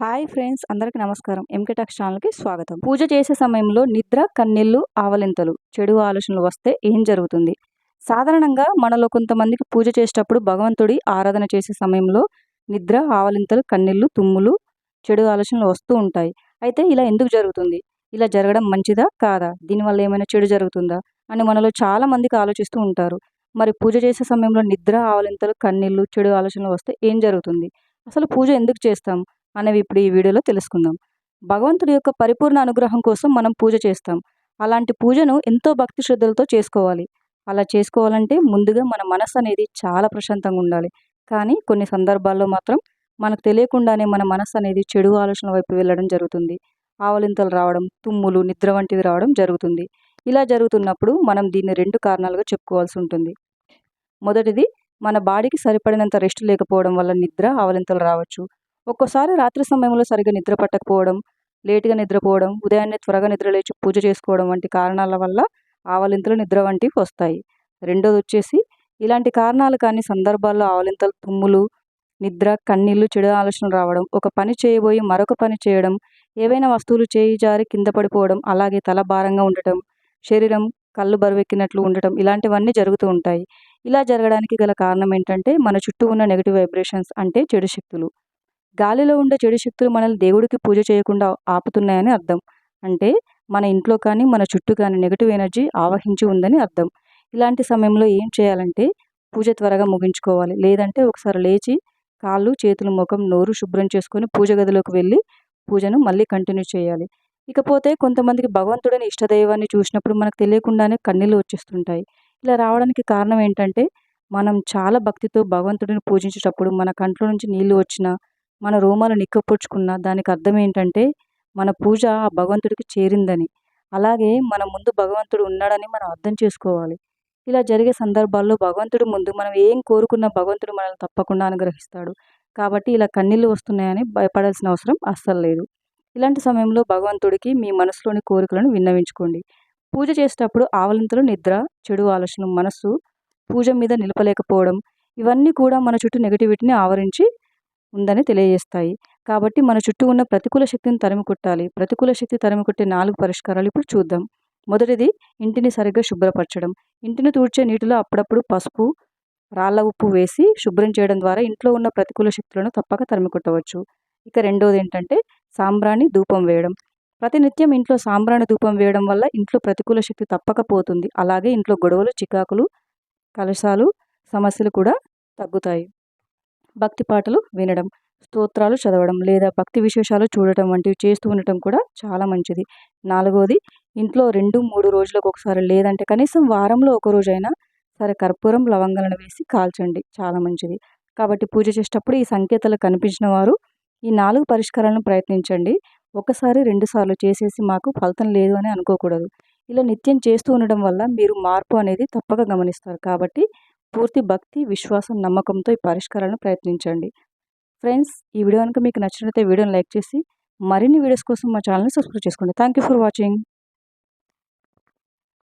Hi friends, అందరికీ నమస్కారం. MK talks ఛానల్కి స్వాగతం. పూజ చేసే సమయంలో నిద్ర, కన్నీళ్లు, ఆవలింతలు, చెడు ఆలోచనలు వస్తే ఏం జరుగుతుంది? సాధారణంగా మనలో కొంతమందికి పూజ చేసేటప్పుడు భగవంతుడి ఆరాధన చేసే సమయంలో నిద్ర, ఆవలింతలు, కన్నీళ్లు, తుమ్ములు, చెడు ఆలోచనలు వస్తూ ఉంటాయి. అయితే ఇలా ఎందుకు జరుగుతుంది? ఇలా జరగడం మంచిదా కాదా? దీనివల్ల ఏమైనా చెడు జరుగుతుందా అని మనలో చాలా మందికి ఆలోచిస్తూ ఉంటారు. మరి పూజ చేసే సమయంలో నిద్ర, ఆవలింతలు, కన్నీళ్లు, చెడు ఆలోచనలు వస్తే ఏం జరుగుతుంది? అసలు పూజ ఎందుకు చేస్తాం అనేవి ఇప్పుడు ఈ వీడియోలో తెలుసుకుందాం. భగవంతుడి యొక్క పరిపూర్ణ అనుగ్రహం కోసం మనం పూజ చేస్తాం. అలాంటి పూజను ఎంతో భక్తి శ్రద్ధలతో చేసుకోవాలి. అలా చేసుకోవాలంటే ముందుగా మన మనసు అనేది చాలా ప్రశాంతంగా ఉండాలి. కానీ కొన్ని సందర్భాల్లో మాత్రం మనకు తెలియకుండానే మన మనసు అనేది చెడు ఆలోచనల వైపు వెళ్ళడం జరుగుతుంది. ఆవలింతలు రావడం, తుమ్ములు, నిద్ర వంటివి రావడం జరుగుతుంది. ఇలా జరుగుతున్నప్పుడు మనం దీన్ని 2 కారణాలుగా చెప్పుకోవాల్సి ఉంటుంది. మొదటిది, మన బాడీకి సరిపడినంత రెస్ట్ లేకపోవడం వల్ల నిద్ర, ఆవలింతలు రావచ్చు. ఒక్కోసారి రాత్రి సమయంలో సరిగ్గా నిద్ర పట్టకపోవడం, లేటుగా నిద్రపోవడం, ఉదయాన్నే త్వరగా నిద్రలేచి పూజ చేసుకోవడం వంటి కారణాల వల్ల ఆవలింతలు, నిద్ర వంటివి వస్తాయి. రెండోదొచ్చేసి, ఇలాంటి కారణాలు కానీ సందర్భాల్లో ఆవలింతలు, తుమ్ములు, నిద్ర, కన్నీళ్లు, చెడు ఆలోచనలు రావడం, ఒక పని చేయబోయి మరొక పని చేయడం, ఏవైనా వస్తువులు చేయి జారి కింద పడిపోవడం, అలాగే తల భారంగా ఉండటం, శరీరం కళ్ళు బరువెక్కినట్లు ఉండటం, ఇలాంటివన్నీ జరుగుతూ ఉంటాయి. ఇలా జరగడానికి గల కారణం ఏంటంటే మన చుట్టూ ఉన్న నెగటివ్ వైబ్రేషన్స్, అంటే చెడు శక్తులు. గాలిలో ఉండే చెడు శక్తులు మనల్ని దేవుడికి పూజ చేయకుండా ఆపుతున్నాయని అర్థం. అంటే మన ఇంట్లో కానీ మన చుట్టూ కానీ నెగటివ్ ఎనర్జీ ఆవహించి ఉందని అర్థం. ఇలాంటి సమయంలో ఏం చేయాలంటే పూజ త్వరగా ముగించుకోవాలి. లేదంటే ఒకసారి లేచి కాళ్ళు, చేతులు, ముఖం, నోరు శుభ్రం చేసుకొని పూజ గదిలోకి వెళ్ళి పూజను మళ్ళీ కంటిన్యూ చేయాలి. ఇకపోతే కొంతమందికి భగవంతుడిని, ఇష్టదైవాన్ని చూసినప్పుడు మనకు తెలియకుండానే కన్నీళ్ళు వచ్చేస్తుంటాయి. ఇలా రావడానికి కారణం ఏంటంటే మనం చాలా భక్తితో భగవంతుడిని పూజించేటప్పుడు మన కంట్లో నుంచి నీళ్లు వచ్చినా, మన రోమాలు నిక్కపొడుచుకున్న దానికి అర్థం ఏంటంటే మన పూజ ఆ భగవంతుడికి చేరిందని, అలాగే మన ముందు భగవంతుడు ఉన్నాడని మనం అర్థం చేసుకోవాలి. ఇలా జరిగే సందర్భాల్లో భగవంతుడి ముందు మనం ఏం కోరుకున్నా భగవంతుడు మనల్ని తప్పకుండా అనుగ్రహిస్తాడు. కాబట్టి ఇలా కన్నీళ్ళు వస్తున్నాయని భయపడాల్సిన అవసరం అస్సలు లేదు. ఇలాంటి సమయంలో భగవంతుడికి మీ మనసులోని కోరికలను విన్నవించుకోండి. పూజ చేసేటప్పుడు ఆవలింతలు, నిద్ర, చెడు ఆలోచన, మనస్సు పూజ మీద నిలపలేకపోవడం, ఇవన్నీ కూడా మన చుట్టూ నెగటివిటీని ఆవరించి ఉందని తెలియజేస్తాయి. కాబట్టి మన చుట్టూ ఉన్న ప్రతికూల శక్తిని తరిమి కొట్టాలి. ప్రతికూల శక్తి తరిమి కొట్టే 4 పరిష్కారాలు ఇప్పుడు చూద్దాం. మొదటిది, ఇంటిని సరిగ్గా శుభ్రపరచడం. ఇంటిని తుడిచే నీటిలో అప్పుడప్పుడు పసుపు, రాళ్ళ ఉప్పు వేసి శుభ్రం చేయడం ద్వారా ఇంట్లో ఉన్న ప్రతికూల శక్తులను తప్పక తరిమి కొట్టవచ్చు. ఇక రెండోది ఏంటంటే సాంబ్రాణి ధూపం వేయడం. ప్రతినిత్యం ఇంట్లో సాంబ్రాణి ధూపం వేయడం వల్ల ఇంట్లో ప్రతికూల శక్తి తప్పక పోతుంది. అలాగే ఇంట్లో గొడవలు, చికాకులు, కలశాలు, సమస్యలు కూడా తగ్గుతాయి. భక్తి పాటలు వినడం, స్తోత్రాలు చదవడం లేదా భక్తి విశేషాలు చూడటం వంటివి చేస్తూ ఉండటం కూడా చాలా మంచిది. నాలుగోది, ఇంట్లో 2-3 రోజులకు ఒకసారి లేదంటే కనీసం వారంలో ఒక రోజైనా సరే కర్పూరం, లవంగాలను వేసి కాల్చండి, చాలా మంచిది. కాబట్టి పూజ చేసేటప్పుడు ఈ సంకేతాలు కనిపించిన వారు ఈ 4 పరిష్కారాలను ప్రయత్నించండి. ఒకసారి 2 సార్లు చేసేసి మాకు ఫలితం లేదు అని అనుకోకూడదు. ఇలా నిత్యం చేస్తూ ఉండడం వల్ల మీరు మార్పు అనేది తప్పక గమనిస్తారు. కాబట్టి పూర్తి భక్తి, విశ్వాసం, నమ్మకంతో ఈ పరిష్కారాలను ప్రయత్నించండి. ఫ్రెండ్స్, ఈ వీడియో కనుక మీకు నచ్చినట్లయితే వీడియోని లైక్ చేసి మరిన్ని వీడియోస్ కోసం మా ఛానల్ని సబ్స్క్రైబ్ చేసుకోండి. Thank you for watching.